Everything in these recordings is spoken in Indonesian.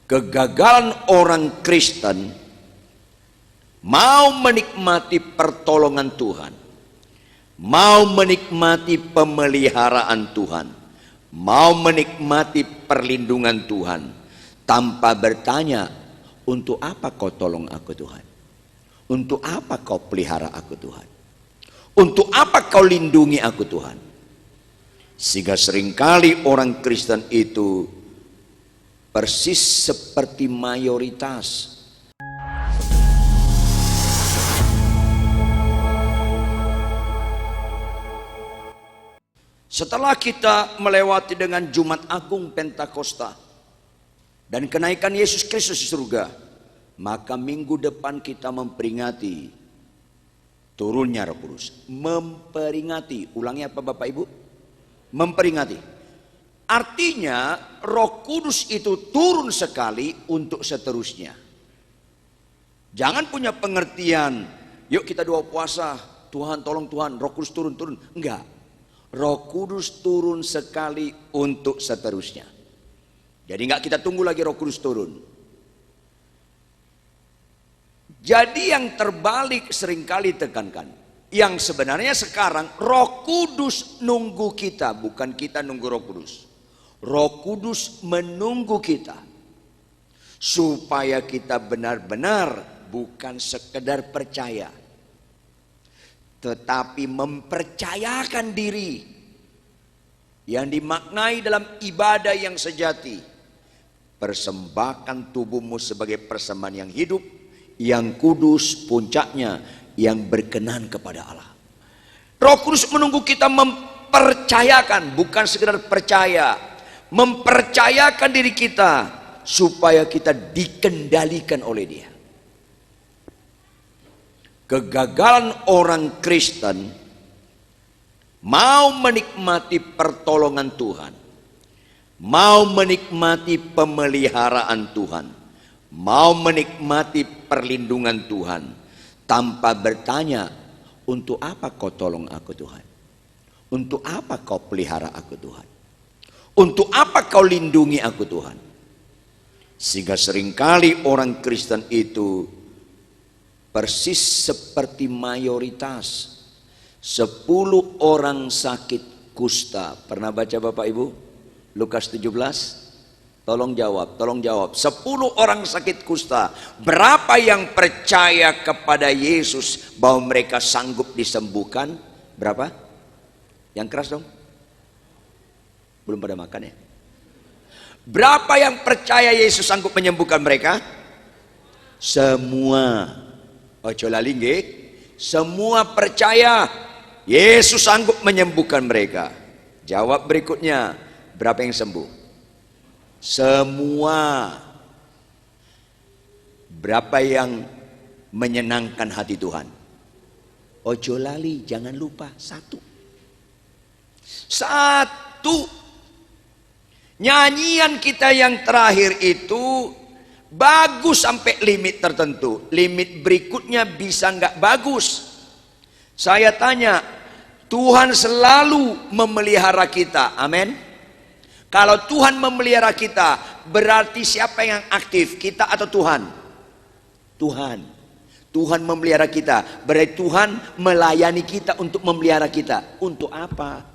Kegagalan orang Kristen mau menikmati pertolongan Tuhan, mau menikmati pemeliharaan Tuhan, mau menikmati perlindungan Tuhan, tanpa bertanya, untuk apa kau tolong aku Tuhan? Untuk apa kau pelihara aku Tuhan? Untuk apa kau lindungi aku Tuhan? Sehingga seringkali orang Kristen itu persis seperti mayoritas. Setelah kita melewati dengan Jumat Agung Pentakosta dan kenaikan Yesus Kristus di surga, maka minggu depan kita memperingati turunnya Roh Kudus. Memperingati, ulangi apa Bapak Ibu? Memperingati. Artinya Roh Kudus itu turun sekali untuk seterusnya. Jangan punya pengertian, yuk kita doa puasa, Tuhan tolong Tuhan, Roh Kudus turun. Enggak. Roh Kudus turun sekali untuk seterusnya. Jadi enggak kita tunggu lagi Roh Kudus turun. Jadi yang terbalik seringkali tekankan. Yang sebenarnya sekarang Roh Kudus nunggu kita, bukan kita nunggu Roh Kudus. Roh Kudus menunggu kita supaya kita benar-benar bukan sekedar percaya, tetapi mempercayakan diri yang dimaknai dalam ibadah yang sejati. Persembahkan tubuhmu sebagai persembahan yang hidup, yang kudus, puncaknya yang berkenan kepada Allah. Roh Kudus menunggu kita mempercayakan, bukan sekedar percaya, mempercayakan diri kita supaya kita dikendalikan oleh Dia. Kegagalan orang Kristen mau menikmati pertolongan Tuhan, mau menikmati pemeliharaan Tuhan, mau menikmati perlindungan Tuhan, tanpa bertanya, untuk apa kau tolong aku Tuhan? Untuk apa kau pelihara aku Tuhan? Untuk apa kau lindungi aku Tuhan? Sehingga seringkali orang Kristen itu persis seperti mayoritas. 10 orang sakit kusta. Pernah baca Bapak Ibu? Lukas 17? Tolong jawab. 10 orang sakit kusta. Berapa yang percaya kepada Yesus bahwa mereka sanggup disembuhkan? Berapa? Yang keras dong. Belum pada makan ya? Berapa yang percaya Yesus sanggup menyembuhkan mereka? Semua. Ojo lali nggih. Semua percaya Yesus sanggup menyembuhkan mereka. Jawab berikutnya, berapa yang sembuh? Semua. Berapa yang menyenangkan hati Tuhan? Ojo lali, jangan lupa satu. Nyanyian kita yang terakhir itu bagus sampai limit tertentu. Limit berikutnya bisa nggak bagus. Saya tanya, Tuhan selalu memelihara kita. Amin. Kalau Tuhan memelihara kita, berarti siapa yang aktif? Kita atau Tuhan? Tuhan. Tuhan memelihara kita. Berarti Tuhan melayani kita untuk memelihara kita. Untuk apa?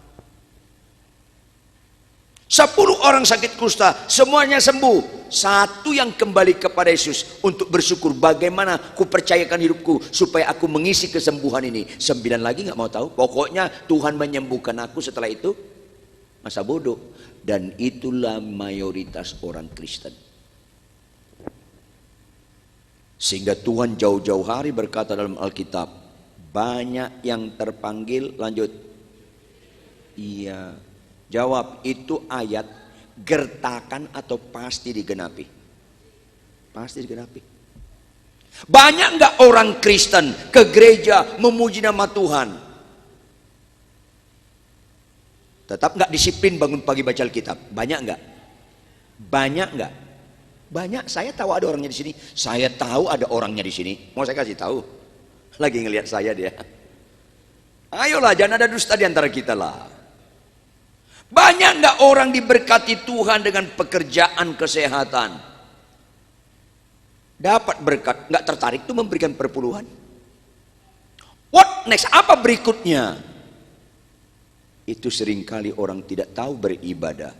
10 orang sakit kusta, semuanya sembuh. Satu yang kembali kepada Yesus untuk bersyukur, bagaimana ku percayakan hidupku supaya aku mengisi kesembuhan ini. 9 lagi gak mau tahu. Pokoknya Tuhan menyembuhkan aku. Setelah itu masa bodoh. Dan itulah mayoritas orang Kristen. Sehingga Tuhan jauh-jauh hari berkata dalam Alkitab, banyak yang terpanggil. Lanjut. Iya. Jawab, itu ayat gertakan atau pasti digenapi? Pasti digenapi. Banyak enggak orang Kristen ke gereja memuji nama Tuhan, tetap enggak disiplin bangun pagi baca Alkitab? Banyak enggak? Banyak enggak? Banyak. Saya tahu ada orangnya di sini. Saya tahu ada orangnya di sini. Mau saya kasih tahu? Lagi ngelihat saya dia. Ayolah, jangan ada dusta di antara kita lah. Banyak enggak orang diberkati Tuhan dengan pekerjaan kesehatan? dapat berkat, nggak tertarik tuh memberikan perpuluhan. What next? Apa berikutnya? Itu seringkali orang tidak tahu beribadah.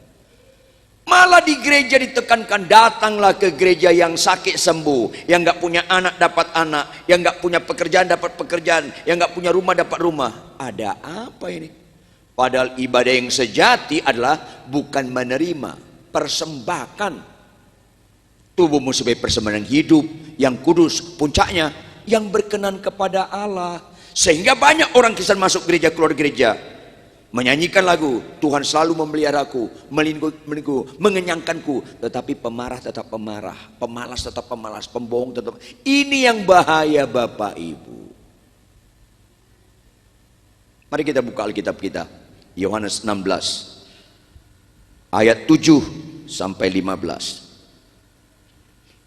Malah di gereja ditekankan, datanglah ke gereja yang sakit sembuh, yang nggak punya anak dapat anak, yang nggak punya pekerjaan dapat pekerjaan, yang nggak punya rumah dapat rumah. Ada apa ini? Padahal ibadah yang sejati adalah bukan menerima, persembahkan tubuhmu sebagai persembahan hidup yang kudus, puncaknya yang berkenan kepada Allah. Sehingga banyak orang Kristen masuk gereja, keluar gereja, menyanyikan lagu, Tuhan selalu memeliharaku, melindungiku, mengenyangkanku, tetapi pemarah tetap pemarah, pemalas tetap pemalas, pembohong tetap. Ini yang bahaya Bapak Ibu. Mari kita buka Alkitab kita, Yohanes 16 ayat 7 sampai 15.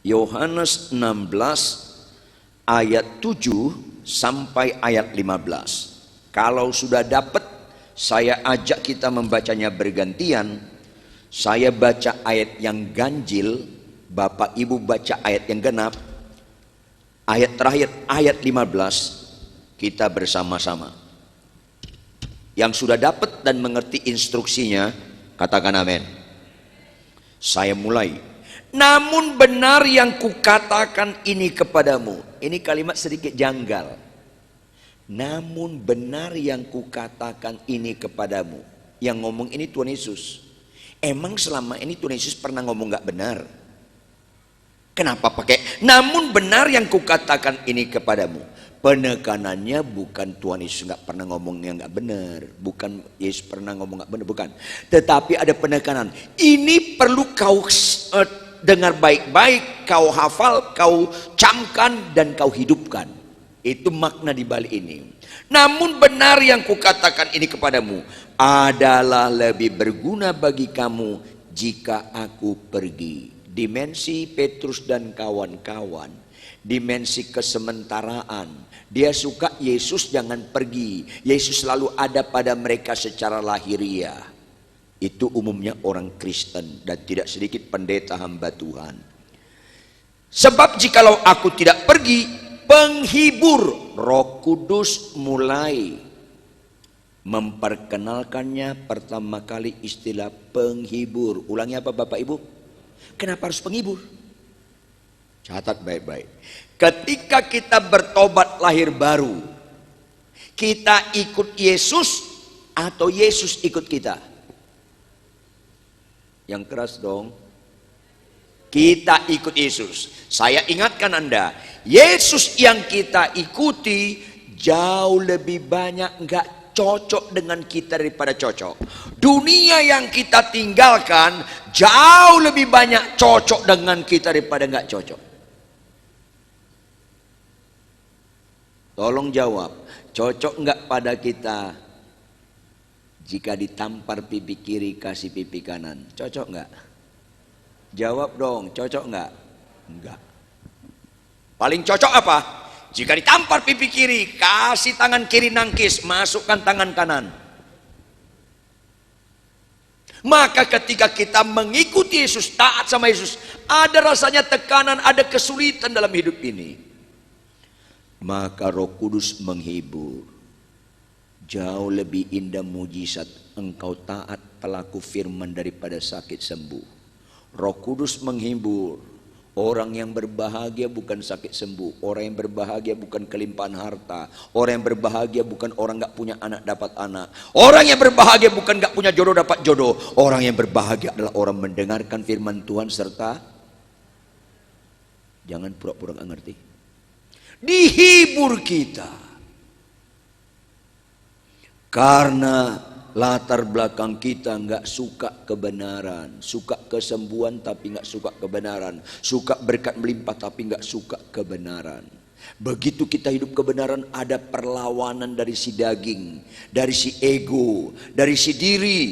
Yohanes 16 ayat 7 sampai ayat 15. Kalau sudah dapat, saya ajak kita membacanya bergantian. Saya baca ayat yang ganjil, Bapak Ibu baca ayat yang genap. Ayat terakhir, ayat 15, kita bersama-sama. Yang sudah dapat dan mengerti instruksinya, katakan amin. Saya mulai. Namun benar yang kukatakan ini kepadamu. Ini kalimat sedikit janggal. Namun benar yang kukatakan ini kepadamu. Yang ngomong ini Tuhan Yesus. Emang selama ini Tuhan Yesus pernah ngomong gak benar? Kenapa pakai namun benar yang kukatakan ini kepadamu? Penekanannya bukan Tuhan Yesus gak pernah ngomong yang gak benar. Bukan Yesus pernah ngomong gak benar, bukan. Tetapi ada penekanan. Ini perlu kau dengar baik-baik, kau hafal, kau camkan, dan kau hidupkan. Itu makna di balik ini. Namun benar yang kukatakan ini kepadamu adalah lebih berguna bagi kamu jika aku pergi. Dimensi Petrus dan kawan-kawan, dimensi kesementaraan. Dia suka Yesus jangan pergi. Yesus selalu ada pada mereka secara lahiriah. Itu umumnya orang Kristen dan tidak sedikit pendeta hamba Tuhan. Sebab jikalau aku tidak pergi, penghibur Roh Kudus mulai memperkenalkannya pertama kali istilah penghibur. Ulangi apa Bapak Ibu? Kenapa harus penghibur? Catat baik-baik. Ketika kita bertobat lahir baru, kita ikut Yesus atau Yesus ikut kita? Yang keras dong. Kita ikut Yesus. Saya ingatkan Anda, Yesus yang kita ikuti jauh lebih banyak nggak cocok dengan kita daripada cocok. Dunia yang kita tinggalkan jauh lebih banyak cocok dengan kita daripada nggak cocok. Tolong jawab, cocok nggak pada kita jika ditampar pipi kiri kasih pipi kanan? Cocok nggak? Jawab dong, cocok nggak? Enggak. Paling cocok apa? Jika ditampar pipi kiri, kasih tangan kiri nangkis, masukkan tangan kanan. Maka ketika kita mengikuti Yesus, taat sama Yesus, ada rasanya tekanan, ada kesulitan dalam hidup ini. Maka Roh Kudus menghibur. Jauh lebih indah mujizat engkau taat pelaku firman daripada sakit sembuh. Roh Kudus menghibur. Orang yang berbahagia bukan sakit sembuh. Orang yang berbahagia bukan kelimpahan harta. Orang yang berbahagia bukan orang gak punya anak dapat anak. Orang yang berbahagia bukan gak punya jodoh dapat jodoh. Orang yang berbahagia adalah orang mendengarkan firman Tuhan serta jangan pura-pura gak ngerti. Dihibur kita. Karena latar belakang kita nggak suka kebenaran, suka kesembuhan tapi nggak suka kebenaran, suka berkat melimpah tapi nggak suka kebenaran. Begitu kita hidup kebenaran, ada perlawanan dari si daging, dari si ego, dari si diri.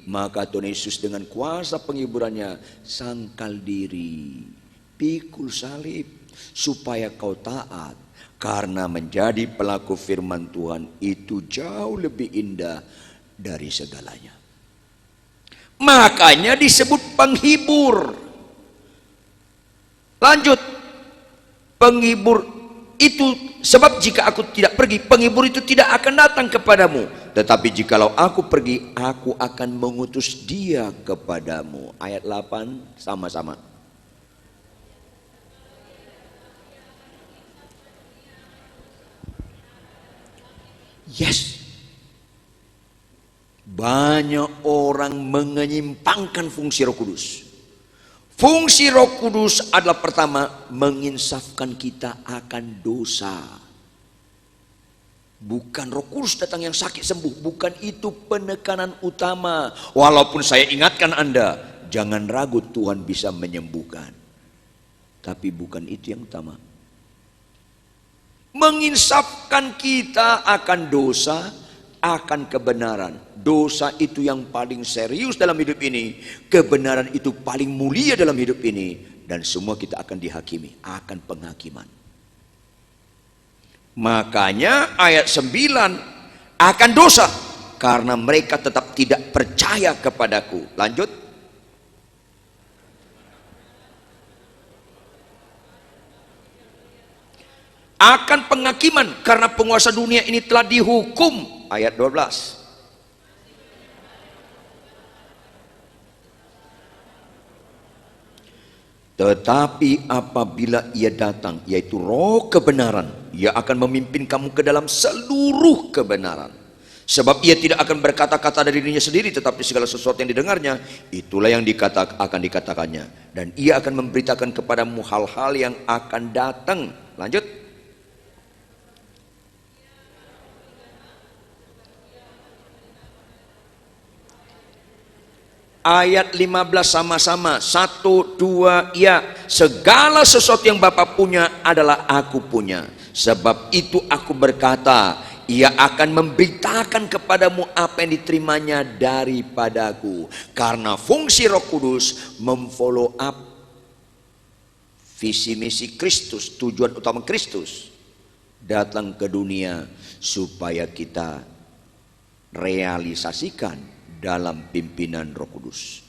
Maka Tuhan Yesus dengan kuasa penghiburannya sangkal diri, pikul salib supaya kau taat. Karena menjadi pelaku firman Tuhan itu jauh lebih indah dari segalanya. Makanya disebut penghibur. Lanjut. penghibur itu, sebab jika aku tidak pergi, penghibur itu tidak akan datang kepadamu. Tetapi jikalau aku pergi, aku akan mengutus dia kepadamu. Ayat 8 sama-sama. Yes. Banyak orang menyimpangkan fungsi Roh Kudus. Fungsi Roh Kudus adalah pertama, menginsafkan kita akan dosa. Bukan Roh Kudus datang yang sakit sembuh, bukan itu penekanan utama. Walaupun saya ingatkan Anda, jangan ragu Tuhan bisa menyembuhkan. Tapi bukan itu yang utama. Menginsafkan kita akan dosa, akan kebenaran. Dosa itu yang paling serius dalam hidup ini, kebenaran itu paling mulia dalam hidup ini, dan semua kita akan dihakimi, akan penghakiman. Makanya ayat 9, akan dosa karena mereka tetap tidak percaya kepadaku. Lanjut. Akan penghakiman karena penguasa dunia ini telah dihukum. Ayat 12. Tetapi apabila ia datang, yaitu Roh kebenaran, ia akan memimpin kamu ke dalam seluruh kebenaran. Sebab ia tidak akan berkata-kata dari dirinya sendiri, tetapi segala sesuatu yang didengarnya, itulah yang akan dikatakannya. Dan ia akan memberitakan kepadamu hal-hal yang akan datang. Lanjut. Ayat 15 sama-sama. 1, 2, ya. Segala sesuatu yang Bapa punya adalah aku punya. Sebab itu aku berkata, ia akan memberitakan kepadamu apa yang diterimanya daripadaku. Karena fungsi Roh Kudus memfollow up visi misi Kristus, tujuan utama Kristus datang ke dunia supaya kita realisasikan dalam pimpinan Roh Kudus.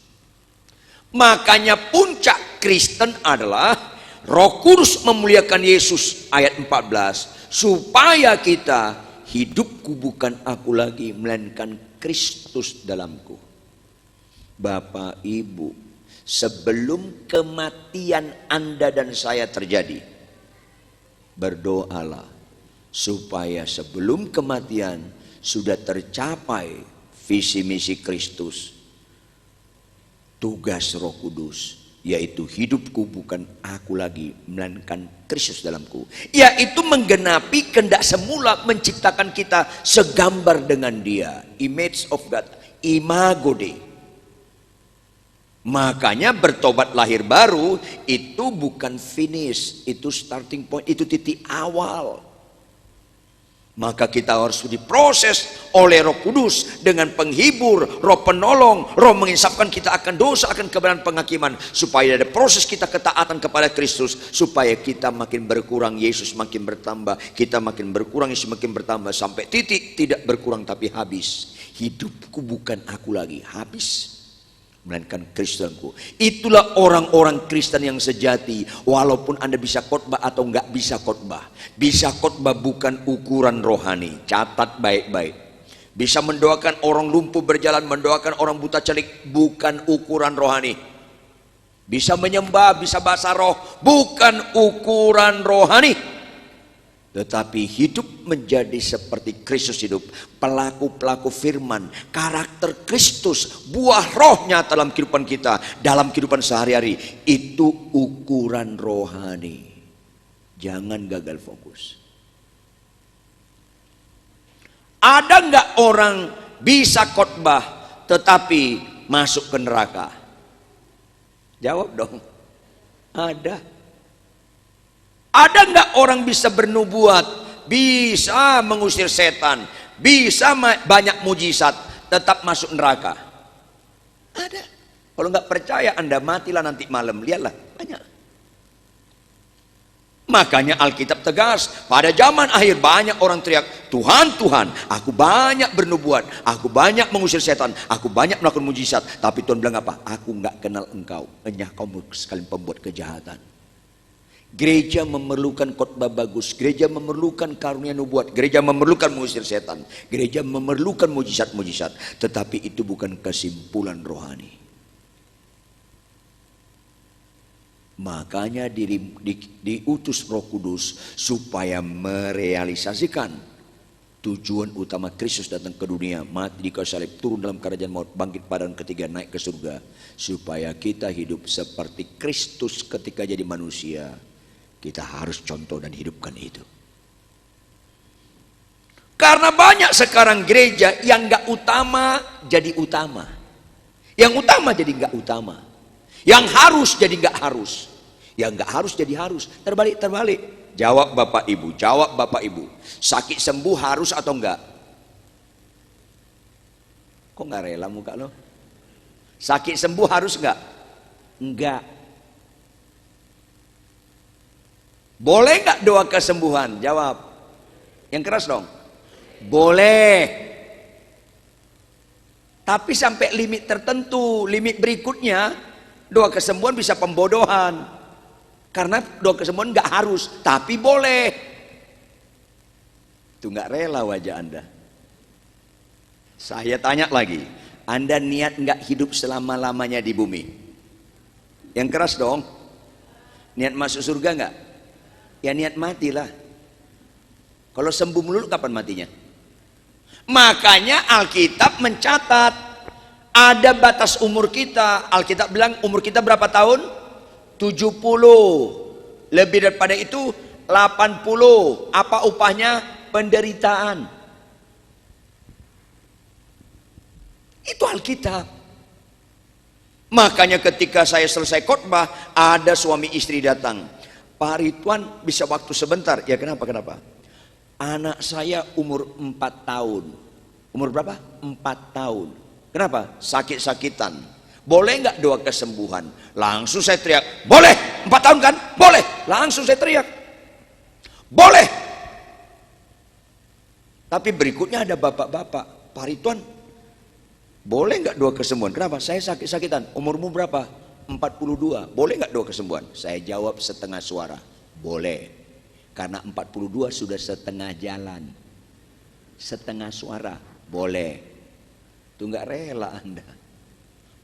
Makanya puncak Kristen adalah Roh Kudus memuliakan Yesus. Ayat 14, supaya kita, hidupku bukan aku lagi, melainkan Kristus dalamku. Bapak Ibu, sebelum kematian Anda dan saya terjadi, berdoalah supaya sebelum kematian sudah tercapai visi misi Kristus, tugas Roh Kudus, yaitu hidupku bukan aku lagi, melainkan Kristus dalamku, yaitu menggenapi kehendak semula menciptakan kita segambar dengan Dia, image of God, imago Dei. Makanya bertobat lahir baru itu bukan finish, itu starting point, itu titik awal. Maka kita harus diproses oleh Roh Kudus dengan penghibur, Roh penolong, Roh menginsafkan kita akan dosa, akan kebenaran, penghakiman, supaya ada proses kita ketaatan kepada Kristus, supaya kita makin berkurang, Yesus makin bertambah, kita makin berkurang, Yesus makin bertambah, sampai titik tidak berkurang tapi habis. Hidupku bukan aku lagi, habis, melainkan Kristus dalamku. Itulah orang-orang Kristen yang sejati. Walaupun Anda bisa khotbah atau nggak bisa khotbah, bisa khotbah bukan ukuran rohani. Catat baik-baik. Bisa mendoakan orang lumpuh berjalan, mendoakan orang buta celik, bukan ukuran rohani. Bisa menyembah, bisa bahasa roh, bukan ukuran rohani. Tetapi hidup menjadi seperti Kristus hidup, pelaku-pelaku firman, karakter Kristus, buah roh nyata dalam kehidupan kita, dalam kehidupan sehari-hari, itu ukuran rohani. Jangan gagal fokus. Ada nggak orang bisa khotbah tetapi masuk ke neraka? Jawab dong. Ada. Ada nggak orang bisa bernubuat, bisa mengusir setan, bisa banyak mujizat, tetap masuk neraka? Ada. Kalau nggak percaya Anda matilah nanti malam, lihatlah banyak. Makanya Alkitab tegas, pada zaman akhir banyak orang teriak, Tuhan, Tuhan, aku banyak bernubuat, aku banyak mengusir setan, aku banyak melakukan mujizat, tapi Tuhan bilang apa? Aku nggak kenal engkau, hanya kamu sekali pembuat kejahatan. Gereja memerlukan khotbah bagus, gereja memerlukan karunia nubuat, gereja memerlukan mengusir setan, gereja memerlukan mujizat-mujizat, tetapi itu bukan kesimpulan rohani. Makanya diutus Roh Kudus supaya merealisasikan tujuan utama Kristus datang ke dunia, mati di kayu salib, turun dalam kerajaan maut, bangkit pada hari ketiga, naik ke surga, supaya kita hidup seperti Kristus ketika jadi manusia. Kita harus contoh dan hidupkan itu. Karena banyak sekarang gereja yang gak utama jadi utama, yang utama jadi gak utama, yang harus jadi gak harus, yang gak harus jadi harus. Terbalik. Jawab Bapak Ibu, jawab Bapak Ibu. Sakit sembuh harus atau enggak? Kok gak rela muka lo? Sakit sembuh harus enggak? Enggak. Boleh enggak doa kesembuhan? Jawab. Yang keras dong. Boleh. Tapi sampai limit tertentu. Limit berikutnya doa kesembuhan bisa pembodohan. Karena doa kesembuhan enggak harus, tapi boleh. Itu enggak rela wajah Anda. Saya tanya lagi, Anda niat enggak hidup selama-lamanya di bumi? Yang keras dong. Niat masuk surga enggak? Ya niat matilah. Kalau sembuh melulu kapan matinya? Makanya Alkitab mencatat ada batas umur kita. Alkitab bilang umur kita berapa tahun? 70. Lebih daripada itu 80. Apa upahnya? Penderitaan. Itu Alkitab. Makanya ketika saya selesai khotbah, ada suami istri datang. Pak Ridwan bisa waktu sebentar? Ya kenapa? Anak saya umur 4 tahun. Umur berapa? 4 tahun. Kenapa? Sakit-sakitan. Boleh nggak doa kesembuhan? Langsung saya teriak, boleh. 4 tahun kan? Boleh. Langsung saya teriak, boleh. Tapi berikutnya ada bapak-bapak, Pak Ridwan, boleh nggak doa kesembuhan? Kenapa? Saya sakit-sakitan. Umurmu berapa? 42. Boleh nggak doa kesembuhan? Saya jawab setengah suara, boleh. Karena 42 sudah setengah jalan. Setengah suara, boleh. Itu nggak rela Anda.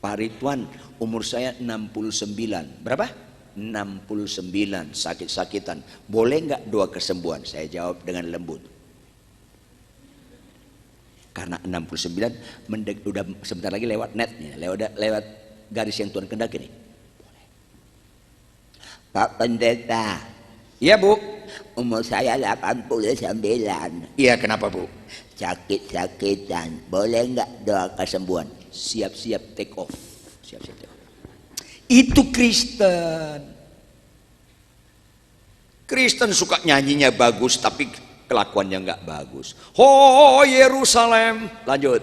Pak Ridwan, umur saya 69. Berapa? 69, sakit-sakitan. Boleh nggak doa kesembuhan? Saya jawab dengan lembut. Karena 69 udah sebentar lagi lewat netnya, lewat garis yang Tuhan kehendaki nih. Boleh. Pak Pendeta. Iya Bu. Umur saya 89. Iya kenapa Bu? Sakit-sakitan. Boleh nggak doa kesembuhan? Siap-siap take off. Siap-siap take off. Itu Kristen. Kristen suka nyanyinya bagus tapi kelakuannya nggak bagus. Oh Yerusalem, lanjut.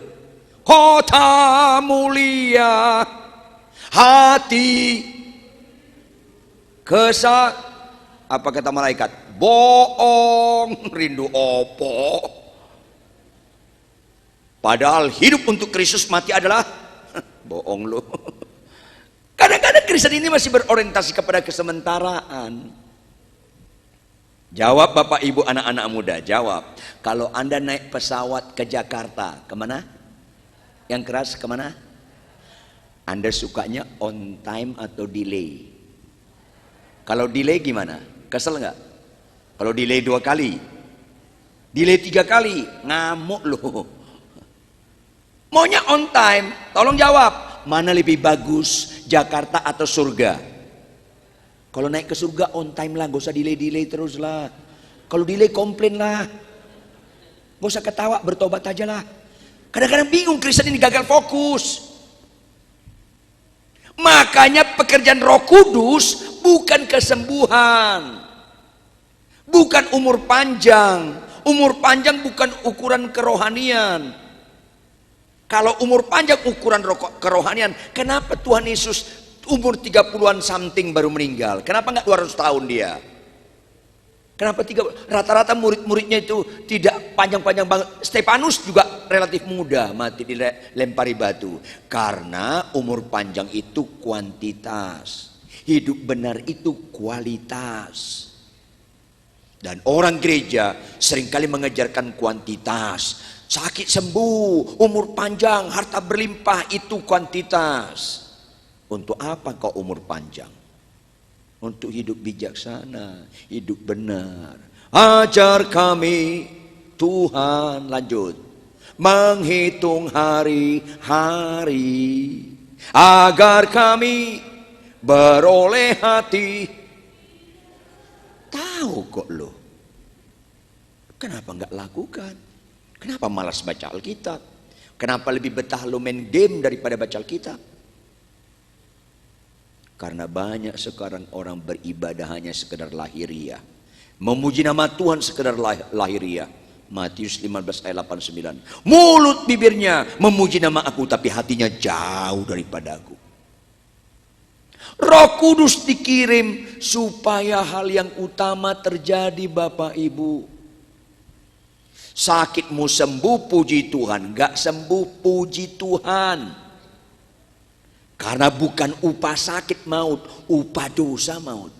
Kota mulia, hati apa kata malaikat? Bohong, rindu opo. Padahal hidup untuk Kristus, mati adalah bohong lu. Kadang-kadang Kristen ini masih berorientasi kepada kesementaraan. Jawab Bapak Ibu anak-anak muda, jawab. Kalau Anda naik pesawat ke Jakarta, kemana? Yang keras kemana? Anda sukanya on time atau delay? Kalau delay gimana? Kesel nggak? Kalau delay 2 kali, delay 3 kali, ngamuk loh. Maunya on time, tolong jawab. Mana lebih bagus, Jakarta atau surga? Kalau naik ke surga on time lah, gak usah delay terus lah. Kalau delay komplain lah. Gak usah ketawa, bertobat aja lah. Kadang-kadang bingung Kristen ini gagal fokus. Makanya pekerjaan Roh Kudus bukan kesembuhan, bukan umur panjang. Umur panjang bukan ukuran kerohanian. Kalau umur panjang ukuran kerohanian, kenapa Tuhan Yesus umur 30-an something baru meninggal? Kenapa enggak 200 tahun dia? Kenapa rata-rata murid-muridnya itu tidak panjang-panjang banget? Stefanus juga relatif muda mati dilempari batu. Karena umur panjang itu kuantitas. Hidup benar itu kualitas. Dan orang gereja seringkali mengejarkan kuantitas. Sakit sembuh, umur panjang, harta berlimpah, itu kuantitas. Untuk apa kau umur panjang? Untuk hidup bijaksana, hidup benar. Ajar kami Tuhan, lanjut, menghitung hari-hari, agar kami beroleh hati. Tahu kok lo, kenapa nggak lakukan? Kenapa malas baca Alkitab? Kenapa lebih betah lo main game daripada baca Alkitab? Karena banyak sekarang orang beribadah hanya sekedar lahiriah, memuji nama Tuhan sekedar lahiriah. Matius 15 ayat 89. Mulut bibirnya memuji nama aku, tapi hatinya jauh daripada aku. Roh Kudus dikirim supaya hal yang utama terjadi, Bapak Ibu. Sakitmu sembuh, puji Tuhan. Gak sembuh, puji Tuhan. Karena bukan upah sakit maut, upah dosa maut.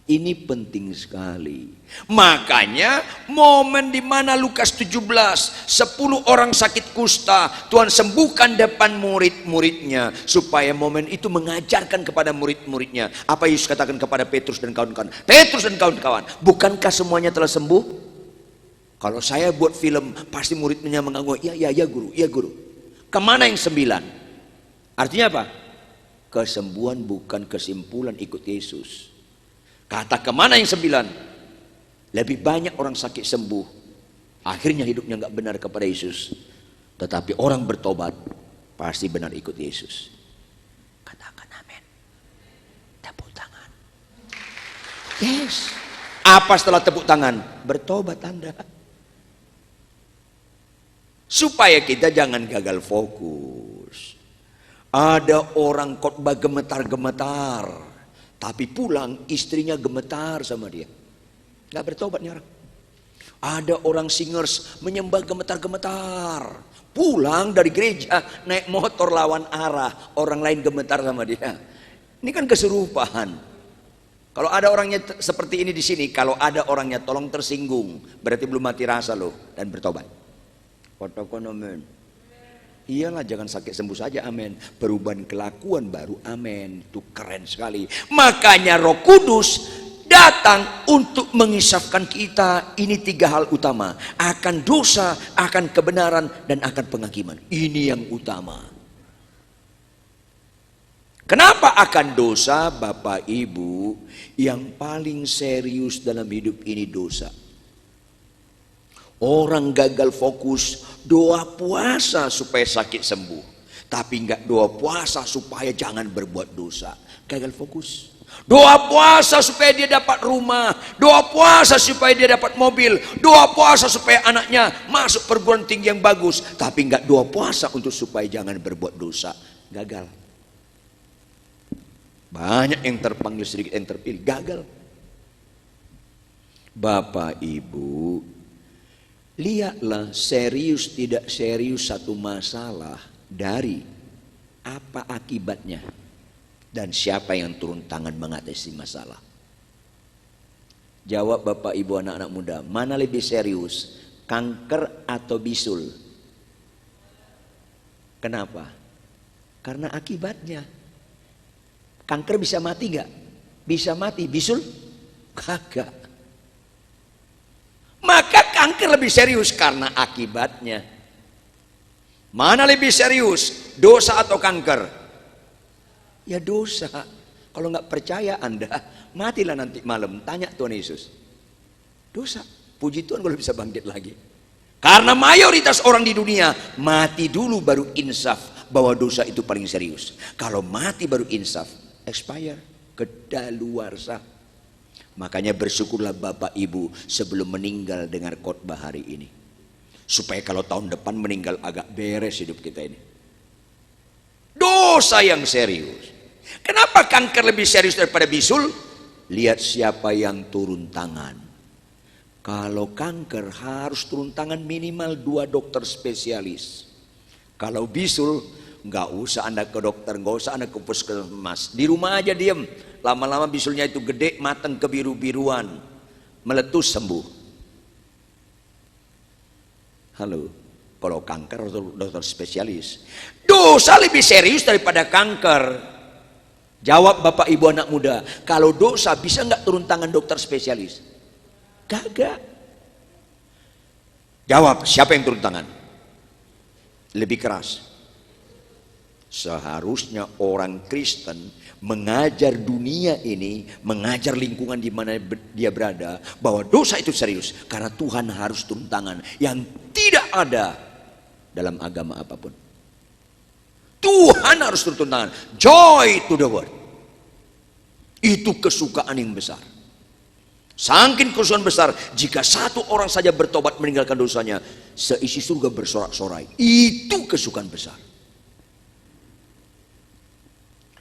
Ini penting sekali. Makanya momen di mana Lukas 17, 10 orang sakit kusta Tuhan sembuhkan depan murid-muridnya, supaya momen itu mengajarkan kepada murid-muridnya. Apa Yesus katakan kepada Petrus dan kawan-kawan? Petrus dan kawan-kawan, bukankah semuanya telah sembuh? Kalau saya buat film, pasti muridnya mengangguk, ya guru, ya guru. Kemana yang 9? Artinya apa? Kesembuhan bukan kesimpulan ikut Yesus. Kata kemana yang 9? Lebih banyak orang sakit sembuh, akhirnya hidupnya nggak benar kepada Yesus. Tetapi orang bertobat pasti benar ikut Yesus. Katakan amin. Tepuk tangan. Yes. Apa setelah tepuk tangan? Bertobat Anda. Supaya kita jangan gagal fokus. Ada orang khotbah gemetar-gemetar, tapi pulang istrinya gemetar sama dia. Gak bertobat nih orang. Ada orang singers menyembah gemetar-gemetar, pulang dari gereja naik motor lawan arah, orang lain gemetar sama dia. Ini kan kesurupan. Kalau ada orangnya seperti ini di sini, kalau ada orangnya tolong tersinggung, berarti belum mati rasa loh, dan bertobat. Katakan amin. Iyalah, jangan sakit sembuh saja, amin. Perubahan kelakuan baru, amin. Itu keren sekali. Makanya Roh Kudus datang untuk mengisafkan kita. Ini 3 hal utama: akan dosa, akan kebenaran, dan akan penghakiman. Ini yang utama. Kenapa akan dosa, Bapak Ibu? Yang paling serius dalam hidup ini dosa. Orang gagal fokus, doa puasa supaya sakit sembuh, tapi enggak doa puasa supaya jangan berbuat dosa. Gagal fokus. Doa puasa supaya dia dapat rumah, doa puasa supaya dia dapat mobil, doa puasa supaya anaknya masuk perguruan tinggi yang bagus, tapi enggak doa puasa untuk supaya jangan berbuat dosa. Gagal. Banyak yang terpanggil, sedikit yang terpilih. Gagal. Bapak Ibu, lihatlah serius tidak serius satu masalah dari apa akibatnya dan siapa yang turun tangan mengatasi masalah. Jawab Bapak Ibu anak-anak muda, mana lebih serius, kanker atau bisul? Kenapa? Karena akibatnya. Kanker bisa mati gak? Bisa mati. Bisul? Kagak. Maka kanker lebih serius karena akibatnya. Mana lebih serius, dosa atau kanker? Ya dosa. Kalau nggak percaya Anda, matilah nanti malam, tanya Tuhan Yesus. Dosa. Puji Tuhan kalau bisa bangkit lagi. Karena mayoritas orang di dunia mati dulu baru insaf bahwa dosa itu paling serius. Kalau mati baru insaf, expire, kedaluarsa. Makanya bersyukurlah Bapak Ibu sebelum meninggal dengar khotbah hari ini, supaya kalau tahun depan meninggal agak beres hidup kita ini. Dosa yang serius. Kenapa kanker lebih serius daripada bisul? Lihat siapa yang turun tangan. Kalau kanker harus turun tangan minimal 2 dokter spesialis. Kalau bisul Nggak usah Anda ke dokter, nggak usah Anda ke puskesmas. Di rumah aja diem. Lama-lama bisulnya itu gede, matang kebiru-biruan. Meletus sembuh. Halo, kalau kanker dokter spesialis. Dosa lebih serius daripada kanker. Jawab Bapak Ibu anak muda, kalau dosa bisa nggak turun tangan dokter spesialis? Kagak. Jawab, siapa yang turun tangan? Lebih keras. Seharusnya orang Kristen mengajar dunia ini, mengajar lingkungan di mana dia berada, bahwa dosa itu serius, karena Tuhan harus turun tangan yang tidak ada dalam agama apapun. Tuhan harus turun tangan. Joy to the world. Itu kesukaan yang besar. Saking kesukaan besar, jika satu orang saja bertobat meninggalkan dosanya, seisi surga bersorak-sorai. Itu kesukaan besar.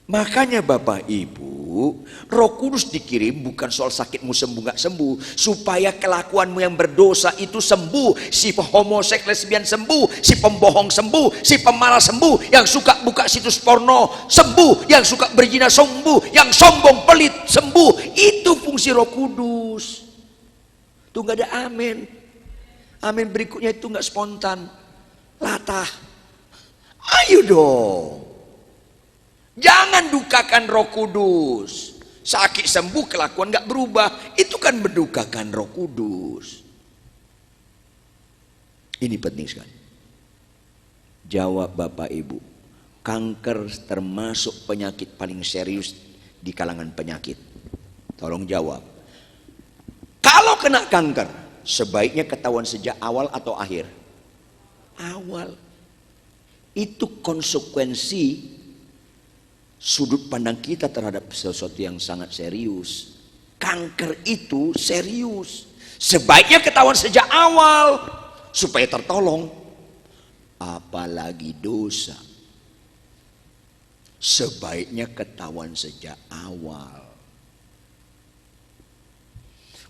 Makanya Bapak Ibu, Roh Kudus dikirim bukan soal sakitmu sembuh nggak sembuh, supaya kelakuanmu yang berdosa itu sembuh. Si homoseks lesbian sembuh, si pembohong sembuh, si pemarah sembuh, yang suka buka situs porno sembuh, yang suka berzina sembuh, yang sombong pelit sembuh. Itu fungsi Roh Kudus. Itu nggak ada amin. Amin berikutnya itu nggak spontan, latah. Ayo dong. Jangan dukakan Roh Kudus. Sakit sembuh, kelakuan gak berubah. Itu kan mendukakan Roh Kudus. Ini penting sekali. Jawab Bapak Ibu. Kanker termasuk penyakit paling serius di kalangan penyakit. Tolong jawab. Kalau kena kanker, sebaiknya ketahuan sejak awal atau akhir? Awal. Itu konsekuensi sudut pandang kita terhadap sesuatu yang sangat serius. Kanker itu serius. Sebaiknya ketahuan sejak awal supaya tertolong. Apalagi dosa, sebaiknya ketahuan sejak awal.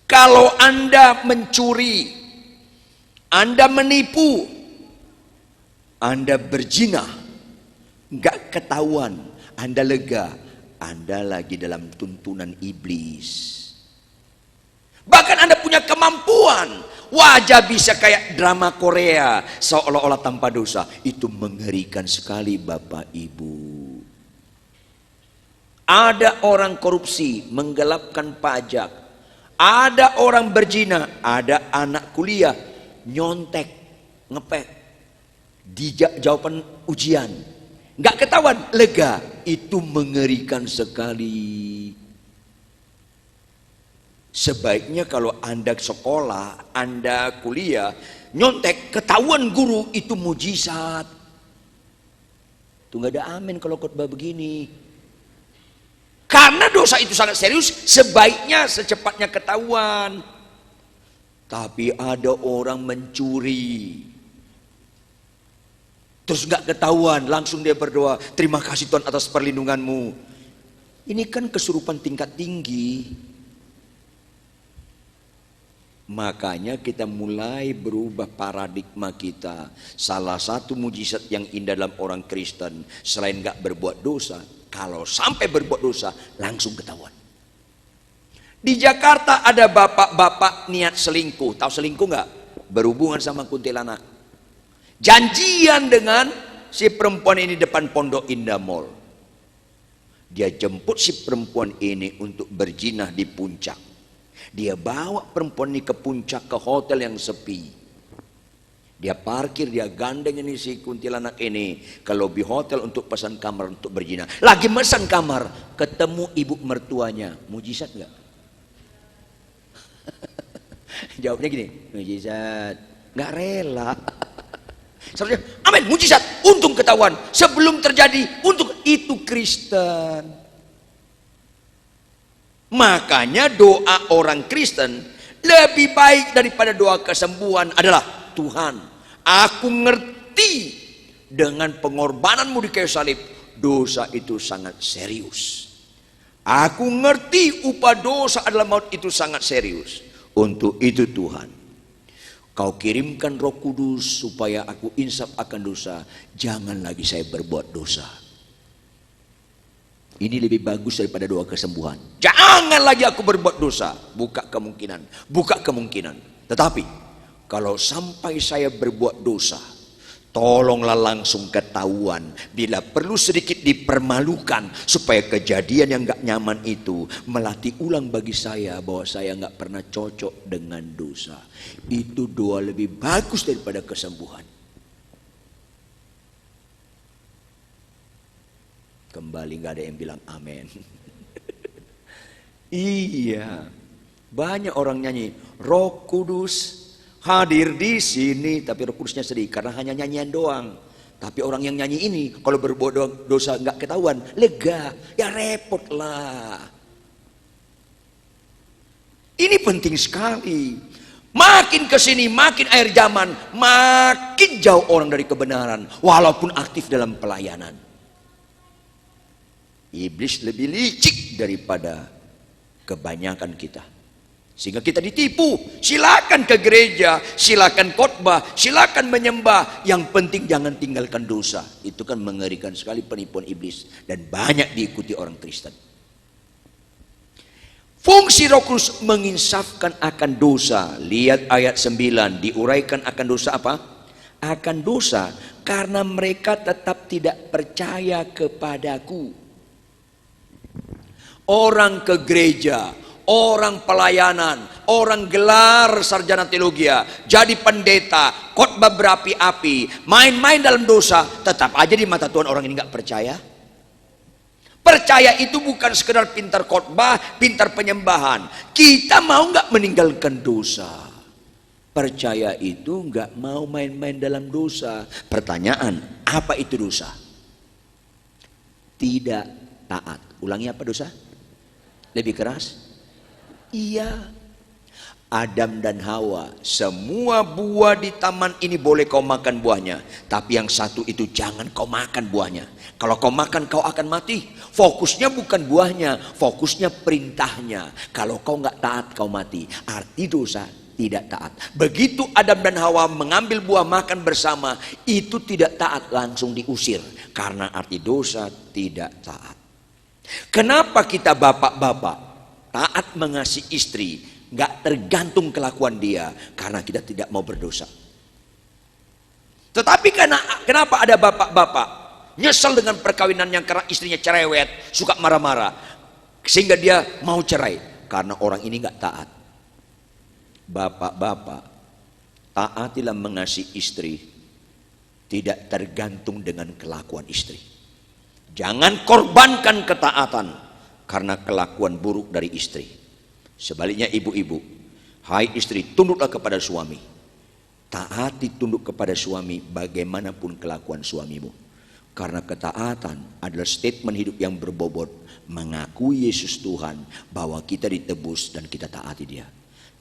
Kalau Anda mencuri, Anda menipu, Anda berzina, nggak ketahuan, Anda lega, Anda lagi dalam tuntunan iblis. Bahkan Anda punya kemampuan, wajah bisa kayak drama Korea, seolah-olah tanpa dosa. Itu mengerikan sekali Bapak Ibu. Ada orang korupsi, menggelapkan pajak. Ada orang berzina, ada anak kuliah, nyontek, ngepek di jawaban ujian. Nggak ketahuan, lega. Itu mengerikan sekali. Sebaiknya kalau Anda sekolah, Anda kuliah, nyontek, ketahuan guru, itu mujizat. Itu nggak ada amin kalau khotbah begini. Karena dosa itu sangat serius, sebaiknya secepatnya ketahuan. Tapi ada orang mencuri, terus gak ketahuan, langsung dia berdoa, terima kasih Tuhan atas perlindunganmu. Ini kan kesurupan tingkat tinggi. Makanya kita mulai berubah paradigma kita. Salah satu mujizat yang indah dalam orang Kristen, selain gak berbuat dosa, kalau sampai berbuat dosa, langsung ketahuan. Di Jakarta ada bapak-bapak niat selingkuh. Tahu selingkuh gak? Berhubungan sama kuntilanak. Janjian dengan si perempuan ini depan Pondok Indah Mall. Dia jemput si perempuan ini untuk berzina di puncak. Dia bawa perempuan ini ke puncak, ke hotel yang sepi. Dia parkir, dia gandeng ini si kuntilanak ini ke lobi hotel untuk pesan kamar untuk berzina. Lagi pesan kamar, ketemu ibu mertuanya. Mujizat nggak? Jawabnya gini, mujizat. Nggak rela. Seharusnya, amin, mujizat, untung ketahuan. Sebelum terjadi, untuk itu Kristen. Makanya doa orang Kristen lebih baik daripada doa kesembuhan adalah, Tuhan, aku ngerti dengan pengorbananmu di kayu salib, dosa itu sangat serius. Aku ngerti upah dosa adalah maut, itu sangat serius. Untuk itu Tuhan, Kau kirimkan Roh Kudus supaya aku insaf akan dosa. Jangan lagi saya berbuat dosa. Ini lebih bagus daripada doa kesembuhan. Jangan lagi aku berbuat dosa. Buka kemungkinan. Tetapi kalau sampai saya berbuat dosa, tolonglah langsung ketahuan. Bila perlu sedikit dipermalukan, supaya kejadian yang gak nyaman itu melatih ulang bagi saya bahwa saya gak pernah cocok dengan dosa. Itu doa lebih bagus daripada kesembuhan. Kembali gak ada yang bilang amin. Iya, banyak orang nyanyi Roh Kudus hadir di sini, tapi Roh Kudusnya sedih karena hanya nyanyian doang. Tapi orang yang nyanyi ini kalau berbuat dosa nggak ketahuan, lega, ya repot lah. Ini penting sekali. Makin kesini, makin akhir zaman, makin jauh orang dari kebenaran, walaupun aktif dalam pelayanan. Iblis lebih licik daripada kebanyakan kita. Sehingga kita ditipu. Silakan ke gereja, silakan khotbah, silakan menyembah. Yang penting jangan tinggalkan dosa. Itu kan mengerikan sekali penipuan iblis. Dan banyak diikuti orang Kristen. Fungsi Roh Kudus menginsafkan akan dosa. Lihat ayat 9. Diuraikan akan dosa apa? Akan dosa karena mereka tetap tidak percaya kepadaku. Orang ke gereja, orang pelayanan, orang gelar sarjana teologi, jadi pendeta, khotbah berapi-api, main-main dalam dosa, tetap aja di mata Tuhan orang ini nggak percaya. Percaya itu bukan sekedar pintar khotbah, pintar penyembahan. Kita mau nggak meninggalkan dosa? Percaya itu nggak mau main-main dalam dosa. Pertanyaan, apa itu dosa? Tidak taat. Ulangi, apa dosa? Lebih keras? Iya. Adam dan Hawa, semua buah di taman ini boleh kau makan buahnya, tapi yang satu itu jangan kau makan buahnya. Kalau kau makan kau akan mati. Fokusnya bukan buahnya, fokusnya perintahnya. Kalau kau nggak taat kau mati. Arti dosa tidak taat. Begitu Adam dan Hawa mengambil buah makan bersama, itu tidak taat, langsung diusir. Karena arti dosa tidak taat. Kenapa kita bapak-bapak taat mengasihi istri, nggak tergantung kelakuan dia, karena kita tidak mau berdosa. Tetapi kenapa ada bapak-bapak nyesel dengan perkawinannya karena istrinya cerewet, suka marah-marah, sehingga dia mau cerai karena orang ini nggak taat. Bapak-bapak, taatilah mengasihi istri, tidak tergantung dengan kelakuan istri. Jangan korbankan ketaatan karena kelakuan buruk dari istri. Sebaliknya ibu-ibu, hai istri, tunduklah kepada suami. Taati tunduk kepada suami bagaimanapun kelakuan suamimu. Karena ketaatan adalah statement hidup yang berbobot mengakui Yesus Tuhan, bahwa kita ditebus dan kita taati dia.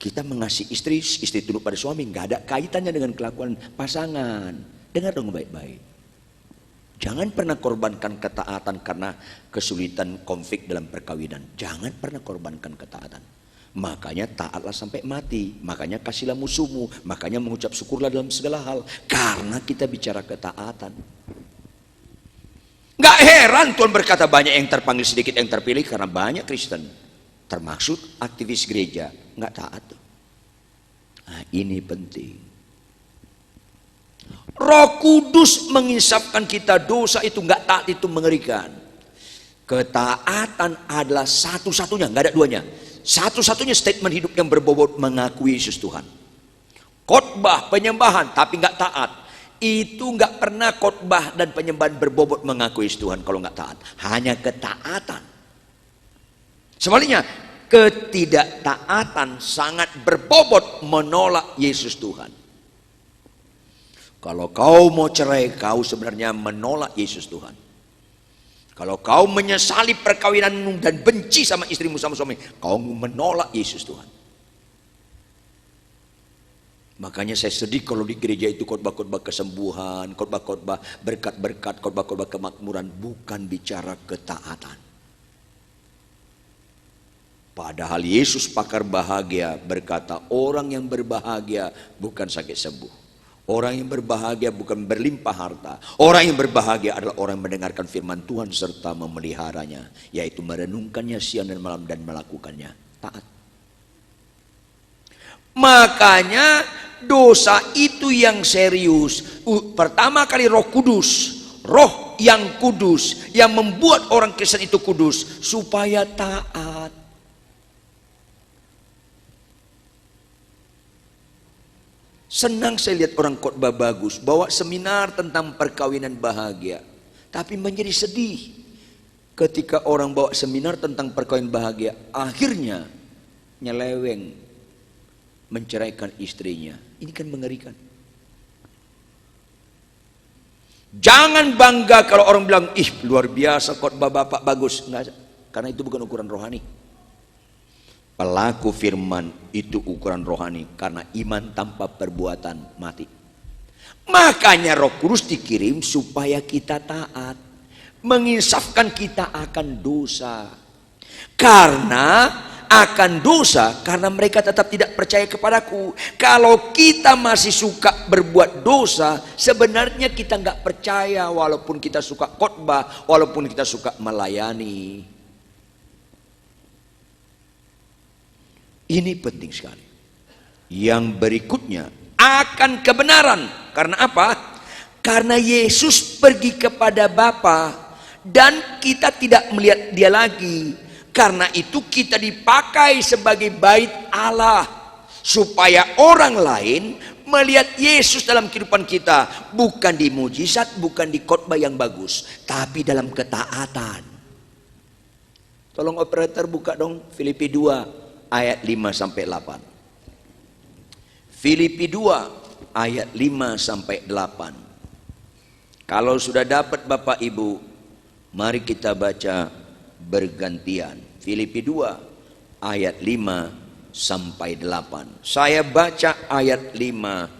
Kita mengasihi istri, istri tunduk pada suami, nggak ada kaitannya dengan kelakuan pasangan. Dengar dong baik-baik. Jangan pernah korbankan ketaatan karena kesulitan konflik dalam perkawinan. Jangan pernah korbankan ketaatan. Makanya taatlah sampai mati. Makanya kasihlah musuhmu. Makanya mengucap syukurlah dalam segala hal. Karena kita bicara ketaatan. Gak heran Tuhan berkata banyak yang terpanggil, sedikit yang terpilih, karena banyak Kristen, termaksud aktivis gereja, gak taat. Nah, ini penting. Roh Kudus menginsafkan kita, dosa itu nggak taat itu mengerikan. Ketaatan adalah satu-satunya, nggak ada duanya. Satu-satunya statement hidup yang berbobot mengakui Yesus Tuhan. Khotbah, penyembahan, tapi nggak taat. Itu nggak pernah khotbah dan penyembahan berbobot mengakui Yesus Tuhan kalau nggak taat. Hanya ketaatan. Sebaliknya, ketidaktaatan sangat berbobot menolak Yesus Tuhan. Kalau kau mau cerai, kau sebenarnya menolak Yesus Tuhan. Kalau kau menyesali perkawinanmu dan benci sama istrimu, sama suami, kau menolak Yesus Tuhan. Makanya saya sedih kalau di gereja itu khotbah-khotbah kesembuhan, khotbah-khotbah berkat-berkat, khotbah-khotbah kemakmuran, bukan bicara ketaatan. Padahal Yesus pakar bahagia berkata, orang yang berbahagia bukan sakit sembuh. Orang yang berbahagia bukan berlimpah harta. Orang yang berbahagia adalah orang yang mendengarkan firman Tuhan serta memeliharanya, yaitu merenungkannya siang dan malam dan melakukannya. Taat. Makanya dosa itu yang serius. Pertama kali Roh Kudus, Roh yang kudus, yang membuat orang Kristen itu kudus supaya taat. Senang saya lihat orang khotbah bagus, bawa seminar tentang perkawinan bahagia. Tapi menjadi sedih ketika orang bawa seminar tentang perkawinan bahagia, akhirnya nyeleweng menceraikan istrinya. Ini kan mengerikan. Jangan bangga kalau orang bilang, ih luar biasa khotbah Bapak bagus. Enggak, karena itu bukan ukuran rohani. Pelaku firman itu ukuran rohani, karena iman tanpa perbuatan mati. Makanya Roh Kudus dikirim supaya kita taat, menginsafkan kita akan dosa. Karena akan dosa, karena mereka tetap tidak percaya kepadaku. Kalau kita masih suka berbuat dosa, sebenarnya kita nggak percaya, walaupun kita suka khotbah, walaupun kita suka melayani. Ini penting sekali. Yang berikutnya akan kebenaran. Karena apa? Karena Yesus pergi kepada Bapa dan kita tidak melihat dia lagi. Karena itu kita dipakai sebagai bait Allah, supaya orang lain melihat Yesus dalam kehidupan kita, bukan di mujizat, bukan di khotbah yang bagus, tapi dalam ketaatan. Tolong operator buka dong Filipi 2 ayat 5 sampai 8. Filipi 2 ayat 5 sampai 8. Kalau sudah dapat Bapak Ibu, mari kita baca bergantian. Filipi 2 ayat 5 sampai 8. Saya baca ayat 5,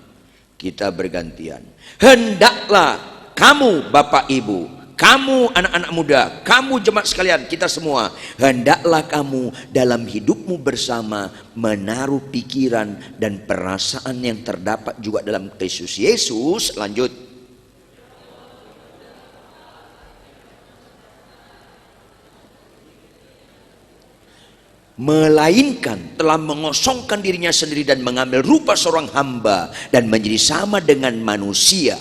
kita bergantian. Hendaklah kamu Bapak Ibu, kamu anak-anak muda, kamu jemaat sekalian, kita semua, hendaklah kamu dalam hidupmu bersama menaruh pikiran dan perasaan yang terdapat juga dalam Kristus Yesus. Lanjut. Melainkan telah mengosongkan dirinya sendiri dan mengambil rupa seorang hamba dan menjadi sama dengan manusia.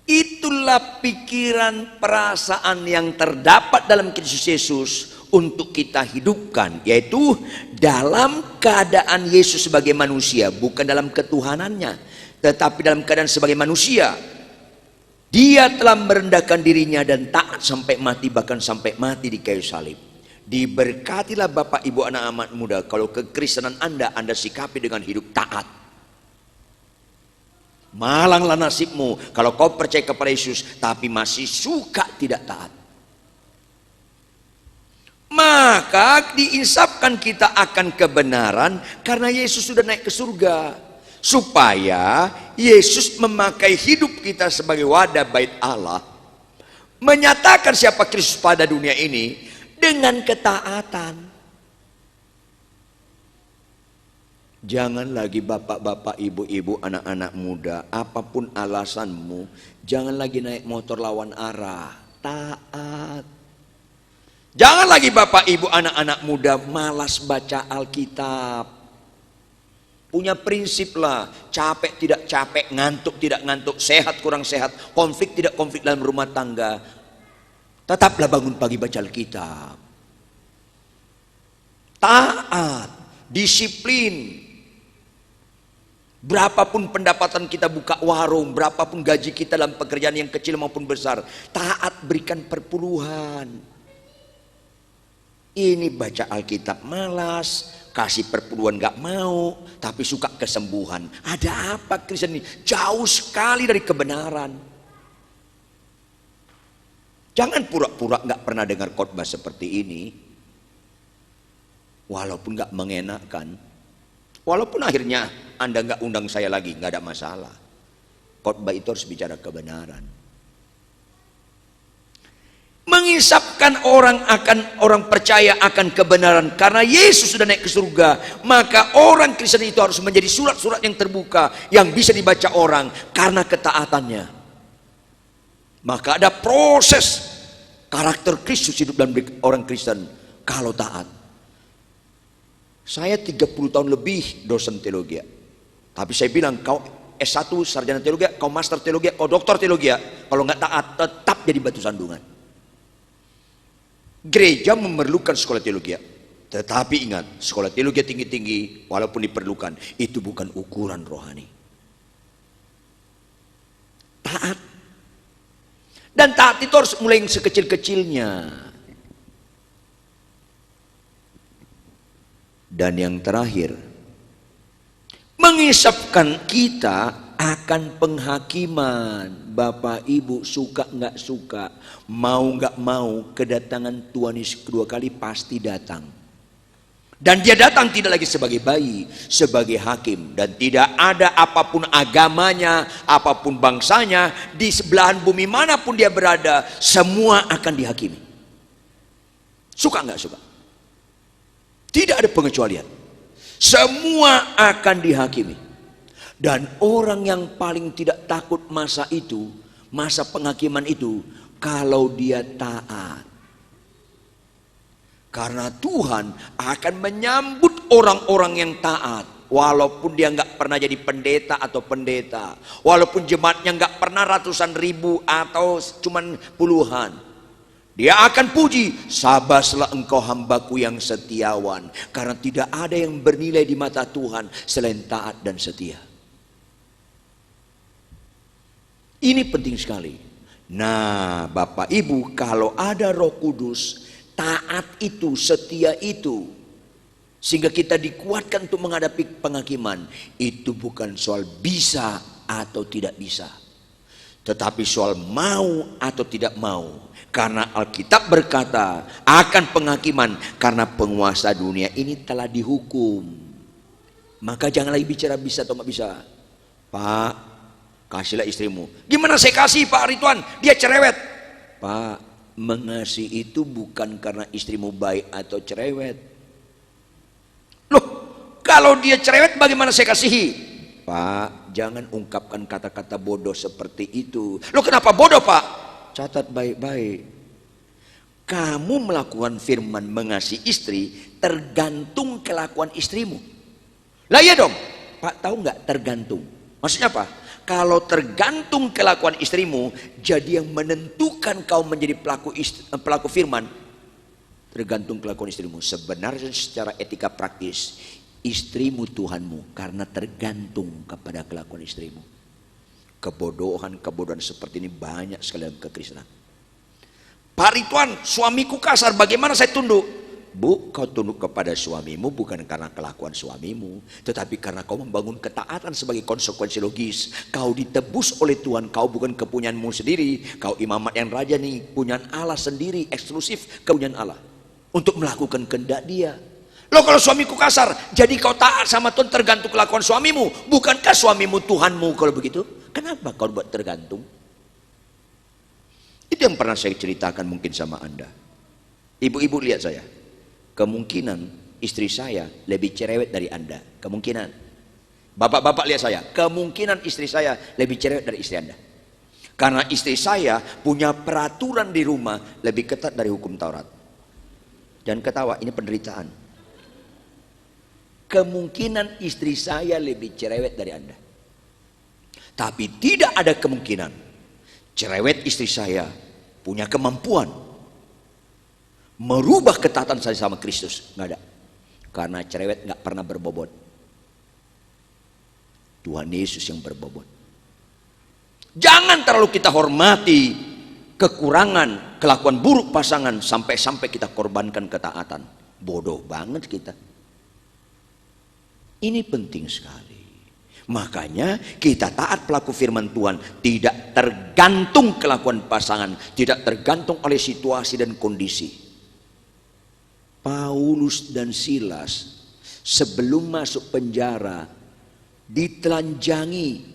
Itulah pikiran perasaan yang terdapat dalam Kristus Yesus untuk kita hidupkan, yaitu dalam keadaan Yesus sebagai manusia, bukan dalam ketuhanannya, tetapi dalam keadaan sebagai manusia. Dia telah merendahkan dirinya dan taat sampai mati, bahkan sampai mati di kayu salib. Diberkatilah Bapak Ibu anak-anak muda kalau kekristenan Anda sikapi dengan hidup taat. Malanglah nasibmu kalau kau percaya kepada Yesus tapi masih suka tidak taat. Maka diinsafkan kita akan kebenaran karena Yesus sudah naik ke surga, supaya Yesus memakai hidup kita sebagai wadah bait Allah, menyatakan siapa Kristus pada dunia ini dengan ketaatan. Jangan lagi bapak-bapak, ibu-ibu, anak-anak muda, apapun alasanmu, jangan lagi naik motor lawan arah. Taat. Jangan lagi bapak, ibu, anak-anak muda malas baca Alkitab. Punya prinsip lah, capek tidak capek, ngantuk tidak ngantuk, sehat kurang sehat, konflik tidak konflik dalam rumah tangga. Tetaplah bangun pagi baca Alkitab. Taat, disiplin. Berapapun pendapatan kita buka warung, berapapun gaji kita dalam pekerjaan yang kecil maupun besar, taat berikan perpuluhan. Ini baca Alkitab malas, kasih perpuluhan gak mau, tapi suka kesembuhan. Ada apa Kristen ini? Jauh sekali dari kebenaran. Jangan pura-pura gak pernah dengar khotbah seperti ini, walaupun gak mengenakan. Walaupun akhirnya Anda nggak undang saya lagi, nggak ada masalah. Khotbah itu harus bicara kebenaran. Mengisapkan orang percaya akan kebenaran karena Yesus sudah naik ke surga, maka orang Kristen itu harus menjadi surat-surat yang terbuka yang bisa dibaca orang karena ketaatannya. Maka ada proses karakter Kristus hidup dalam orang Kristen kalau taat. Saya 30 tahun lebih dosen teologi, tapi saya bilang kau S1 sarjana teologi, kau master teologi, kau doktor teologi, kalau nggak taat tetap jadi batu sandungan. Gereja memerlukan sekolah teologi, tetapi ingat, sekolah teologi tinggi-tinggi walaupun diperlukan, itu bukan ukuran rohani. Taat. Dan taat itu harus mulai yang sekecil-kecilnya. Dan yang terakhir, mengisapkan kita akan penghakiman. Bapak Ibu suka nggak suka, mau nggak mau, kedatangan Tuhan Yesus kedua kali pasti datang. Dan dia datang tidak lagi sebagai bayi, sebagai hakim. Dan tidak ada apapun agamanya, apapun bangsanya, di sebelahan bumi manapun dia berada, semua akan dihakimi. Suka nggak suka? Tidak ada pengecualian. Semua akan dihakimi. Dan orang yang paling tidak takut masa itu, masa penghakiman itu, kalau dia taat. Karena Tuhan akan menyambut orang-orang yang taat. Walaupun dia nggak pernah jadi pendeta atau pendeta. Walaupun jemaatnya nggak pernah ratusan ribu atau cuman puluhan. Dia akan puji, sabaslah engkau hambaku yang setiawan. Karena tidak ada yang bernilai di mata Tuhan selain taat dan setia. Ini penting sekali. Nah, Bapak Ibu, kalau ada Roh Kudus, taat itu, setia itu, sehingga kita dikuatkan untuk menghadapi penghakiman, itu bukan soal bisa atau tidak bisa, tetapi soal mau atau tidak mau. Karena Alkitab berkata akan penghakiman karena penguasa dunia ini telah dihukum. Maka jangan lagi bicara bisa atau nggak bisa. Pak, kasihlah istrimu. Gimana saya kasih Pak Rituan? Dia cerewet. Pak, mengasihi itu bukan karena istrimu baik atau cerewet. Loh, kalau dia cerewet bagaimana saya kasihi? Pak, jangan ungkapkan kata-kata bodoh seperti itu. Loh, kenapa bodoh Pak? Catat baik-baik. Kamu melakukan firman mengasihi istri tergantung kelakuan istrimu. Lah iya dong. Pak, tahu nggak tergantung? Maksudnya apa? Kalau tergantung kelakuan istrimu, jadi yang menentukan kau menjadi pelaku firman, tergantung kelakuan istrimu. Sebenarnya secara etika praktis, istrimu Tuhanmu karena tergantung kepada kelakuan istrimu. Kebodohan seperti ini banyak sekali dalam kekristenan. Pak Rituan, suamiku kasar, bagaimana saya tunduk? Bu, kau tunduk kepada suamimu bukan karena kelakuan suamimu, tetapi karena kau membangun ketaatan sebagai konsekuensi logis. Kau ditebus oleh Tuhan, kau bukan kepunyaanmu sendiri. Kau imamat yang raja nih, punyaan Allah sendiri, eksklusif kepunyaan Allah untuk melakukan kehendak Dia. Loh, kalau suamiku kasar, jadi kau taat sama Tuhan tergantung kelakuan suamimu. Bukankah suamimu Tuhanmu kalau begitu? Kenapa kau buat tergantung? Itu yang pernah saya ceritakan mungkin sama Anda. Ibu-ibu lihat saya. Kemungkinan istri saya lebih cerewet dari Anda. Kemungkinan. Bapak-bapak lihat saya. Kemungkinan istri saya lebih cerewet dari istri Anda. Karena istri saya punya peraturan di rumah lebih ketat dari hukum Taurat. Jangan ketawa, ini penderitaan. Kemungkinan istri saya lebih cerewet dari Anda. Tapi tidak ada kemungkinan cerewet istri saya punya kemampuan merubah ketaatan saya sama Kristus. Nggak ada. Karena cerewet nggak pernah berbobot. Tuhan Yesus yang berbobot. Jangan terlalu kita hormati kekurangan, kelakuan buruk pasangan sampai-sampai kita korbankan ketaatan. Bodoh banget kita. Ini penting sekali. Makanya kita taat pelaku firman Tuhan, tidak tergantung kelakuan pasangan, tidak tergantung oleh situasi dan kondisi. Paulus dan Silas sebelum masuk penjara ditelanjangi,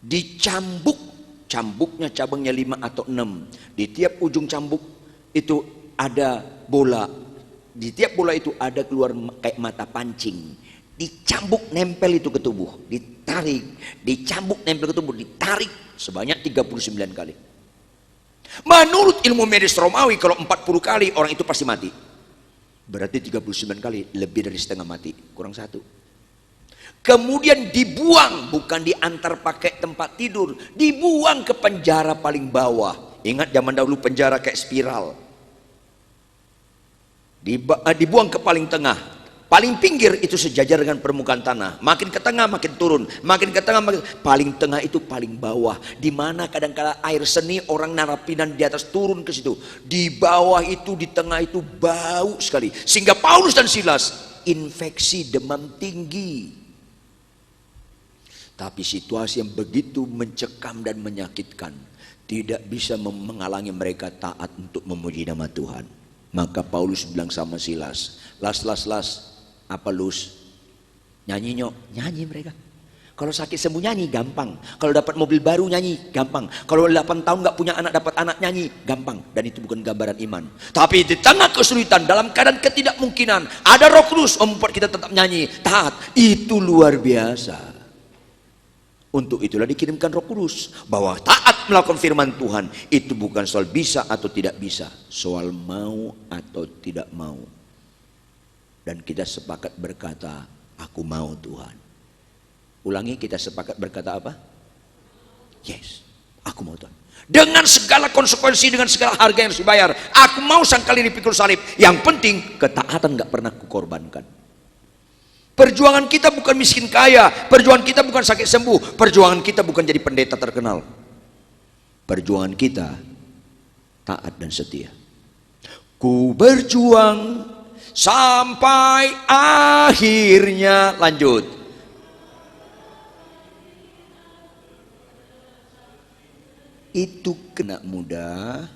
Dicambuk, cambuknya cabangnya 5 atau 6. Di tiap ujung cambuk itu ada bola. Di tiap bola itu ada keluar kayak mata pancing. Dicambuk nempel itu ke tubuh, ditarik, dicambuk nempel ke tubuh, ditarik sebanyak 39 kali. Menurut ilmu medis Romawi, kalau 40 kali orang itu pasti mati. Berarti 39 kali lebih dari setengah mati, kurang 1. Kemudian dibuang, bukan diantar pakai tempat tidur, dibuang ke penjara paling bawah. Ingat zaman dahulu penjara kayak spiral. Dibuang ke paling tengah. Paling pinggir itu sejajar dengan permukaan tanah. Makin ke tengah makin turun, makin ke tengah makin paling tengah itu paling bawah. Di mana kadang-kala air seni orang narapidana di atas turun ke situ. Di bawah itu, di tengah itu bau sekali. Sehingga Paulus dan Silas infeksi demam tinggi. Tapi situasi yang begitu mencekam dan menyakitkan tidak bisa menghalangi mereka taat untuk memuji nama Tuhan. Maka Paulus bilang sama Silas, las, apa lus? Nyanyi nyok, nyanyi mereka. Kalau sakit sembuh nyanyi, gampang. Kalau dapat mobil baru nyanyi, gampang. Kalau 8 tahun gak punya anak, dapat anak nyanyi, gampang. Dan itu bukan gambaran iman. Tapi di tengah kesulitan, dalam keadaan ketidakmungkinan, ada Roh Kudus membuat kita tetap nyanyi, taat. Itu luar biasa. Untuk itulah dikirimkan Roh Kudus, bahwa taat melakukan firman Tuhan itu bukan soal bisa atau tidak bisa, soal mau atau tidak mau. Dan kita sepakat berkata, aku mau Tuhan. Ulangi, kita sepakat berkata apa? Yes, aku mau Tuhan. Dengan segala konsekuensi, dengan segala harga yang harus dibayar, aku mau sangkali dipikul salib. Yang penting ketaatan gak pernah kukorbankan. Perjuangan kita bukan miskin kaya, perjuangan kita bukan sakit sembuh, perjuangan kita bukan jadi pendeta terkenal. Perjuangan kita taat dan setia. Ku berjuang sampai akhirnya, lanjut. Itu kena mudah.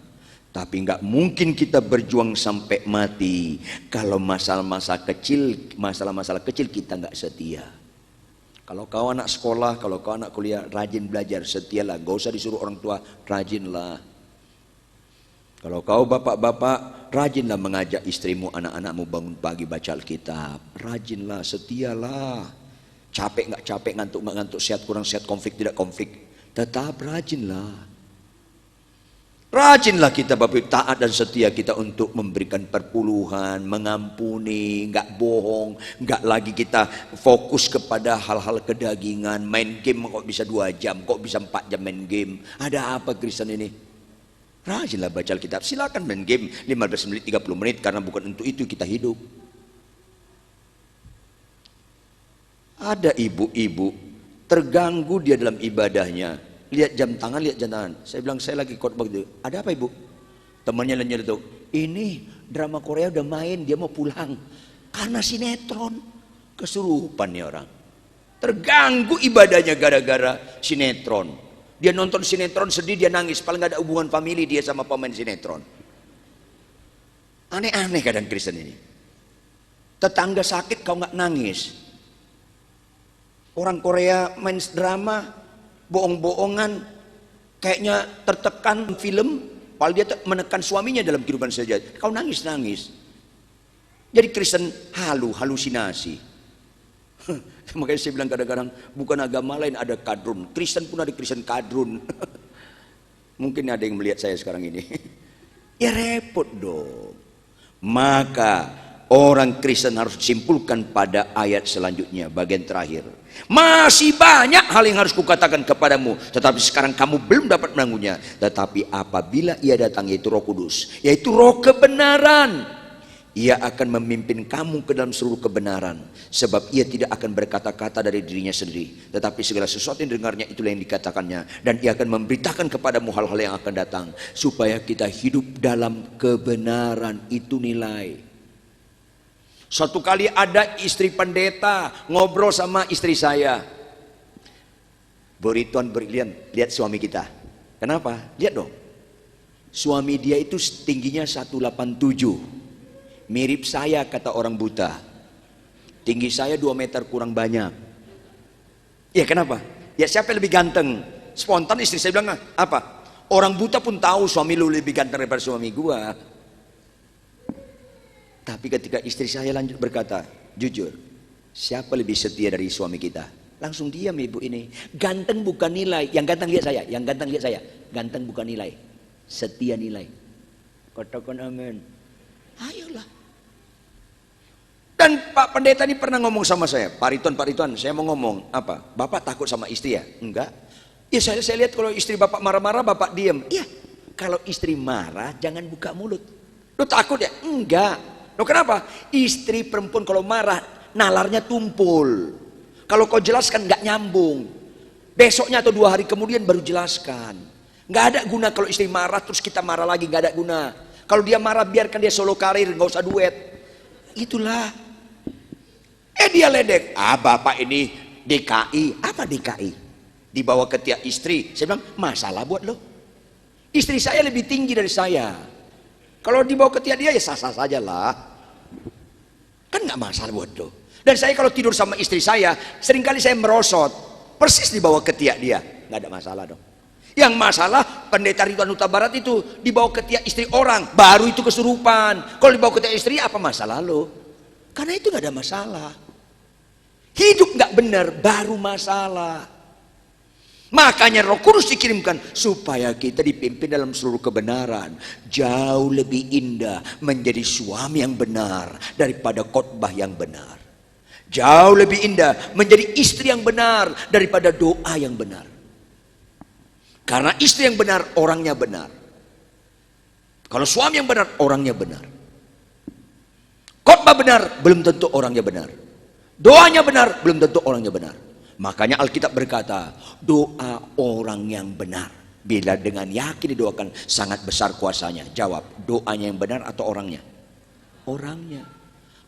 Tapi nggak mungkin kita berjuang sampai mati kalau masalah-masalah kecil kita nggak setia. Kalau kau anak sekolah, kalau kau anak kuliah, rajin belajar, setialah. Gak usah disuruh orang tua, rajinlah. Kalau kau bapak-bapak, rajinlah mengajak istrimu, anak-anakmu bangun pagi baca Alkitab. Rajinlah, setialah. Capek nggak capek, ngantuk nggak ngantuk, sehat kurang sehat, konflik tidak konflik, tetap rajinlah. Rajinlah kita Bapak, taat dan setia kita untuk memberikan perpuluhan, mengampuni, nggak bohong, nggak lagi kita fokus kepada hal-hal kedagingan. Main game kok bisa 2 jam, kok bisa 4 jam main game. Ada apa Kristen ini? Rajinlah baca Alkitab. Silakan main game 15 menit, 30 menit, karena bukan untuk itu kita hidup. Ada ibu-ibu terganggu dia dalam ibadahnya. Lihat jam tangan, lihat jam tangan. Saya bilang, saya lagi khotbah gitu. Ada apa ibu? Temannya nyeletuk, ini drama Korea udah main, dia mau pulang. Karena sinetron. Kesurupan nih orang. Terganggu ibadahnya gara-gara sinetron. Dia nonton sinetron sedih, dia nangis. Paling gak ada hubungan famili dia sama pemain sinetron. Aneh-aneh kadang Kristen ini. Tetangga sakit kau gak nangis. Orang Korea main drama, bohong-bohongan, kayaknya tertekan film, padahal dia menekan suaminya dalam kehidupan saja. Kau nangis-nangis. Jadi Kristen halusinasi. Makanya saya bilang kadang-kadang, bukan agama lain ada kadrun, Kristen pun ada Kristen kadrun. Mungkin ada yang melihat saya sekarang ini. Ya repot dong. Maka orang Kristen harus disimpulkan pada ayat selanjutnya, bagian terakhir. Masih banyak hal yang harus kukatakan kepadamu, tetapi sekarang kamu belum dapat menangguhnya. Tetapi apabila ia datang, yaitu Roh Kudus, yaitu Roh kebenaran, ia akan memimpin kamu ke dalam seluruh kebenaran. Sebab ia tidak akan berkata-kata dari dirinya sendiri, tetapi segala sesuatu yang dengarnya itulah yang dikatakannya. Dan ia akan memberitakan kepadamu hal-hal yang akan datang, supaya kita hidup dalam kebenaran. Itu nilai. Suatu kali ada istri pendeta ngobrol sama istri saya. Bu Rituan, lihat suami kita. Kenapa? Lihat dong. Suami dia itu tingginya 187. Mirip saya kata orang buta. Tinggi saya 2 meter kurang banyak. Ya kenapa? Ya siapa yang lebih ganteng? Spontan istri saya bilang, apa? Orang buta pun tahu suami lu lebih ganteng daripada suami gua. Tapi ketika istri saya lanjut berkata, jujur, siapa lebih setia dari suami kita? Langsung diam ibu ini. Ganteng bukan nilai. Yang ganteng lihat saya, yang ganteng lihat saya. Ganteng bukan nilai, setia nilai. Katakan amin. Ayolah. Dan Pak Pendeta ini pernah ngomong sama saya, Pak Rituan, saya mau ngomong apa? Bapak takut sama istri ya? Enggak. Ya saya lihat kalau istri bapak marah-marah, bapak diam. Iya. Kalau istri marah, jangan buka mulut. Lu takut ya? Enggak. Lo kenapa? Istri perempuan kalau marah, nalarnya tumpul. Kalau kau jelaskan nggak nyambung. Besoknya atau 2 hari kemudian baru jelaskan. Nggak ada guna kalau istri marah terus kita marah lagi, nggak ada guna. Kalau dia marah biarkan dia solo karir, nggak usah duet. Itulah. Dia ledek. Bapak ini DKI. Apa DKI? Dibawa ke tiap istri. Saya bilang, masalah buat lo. Istri saya lebih tinggi dari saya. Kalau dibawa ke tiap dia ya sah-sah saja lah. Kan nggak masalah buat lo. Dan saya kalau tidur sama istri saya, seringkali saya merosot. Persis dibawa ke tiap dia. Nggak ada masalah dong. Yang masalah Pendeta Ridwan Huta Barat itu dibawa ke tiap istri orang. Baru itu kesurupan. Kalau dibawa ke tiap istri apa masalah lo? Karena itu nggak ada masalah. Hidup nggak benar baru masalah. Makanya Roh Kudus dikirimkan supaya kita dipimpin dalam seluruh kebenaran. Jauh lebih indah menjadi suami yang benar daripada khotbah yang benar. Jauh lebih indah menjadi istri yang benar daripada doa yang benar. Karena istri yang benar orangnya benar. Kalau suami yang benar orangnya benar. Khotbah benar belum tentu orangnya benar. Doanya benar belum tentu orangnya benar. Makanya Alkitab berkata, doa orang yang benar bila dengan yakin didoakan sangat besar kuasanya. Jawab, doanya yang benar atau orangnya? Orangnya.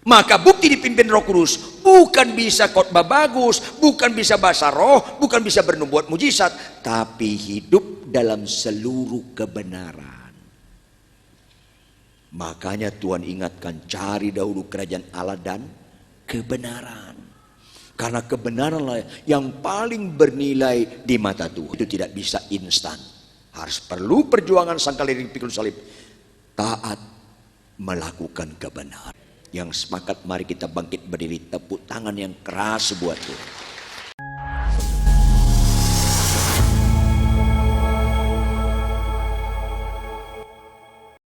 Maka bukti dipimpin Roh Kudus bukan bisa khotbah bagus, bukan bisa bahasa roh, bukan bisa bernubuat mujizat, tapi hidup dalam seluruh kebenaran. Makanya Tuhan ingatkan, cari dahulu kerajaan Allah dan kebenaran. Karena kebenaranlah yang paling bernilai di mata Tuhan. Itu tidak bisa instan. Harus perlu perjuangan sangkal liring pikul salib. Taat melakukan kebenaran. Yang sepakat mari kita bangkit berdiri, tepuk tangan yang keras buat Tuhan.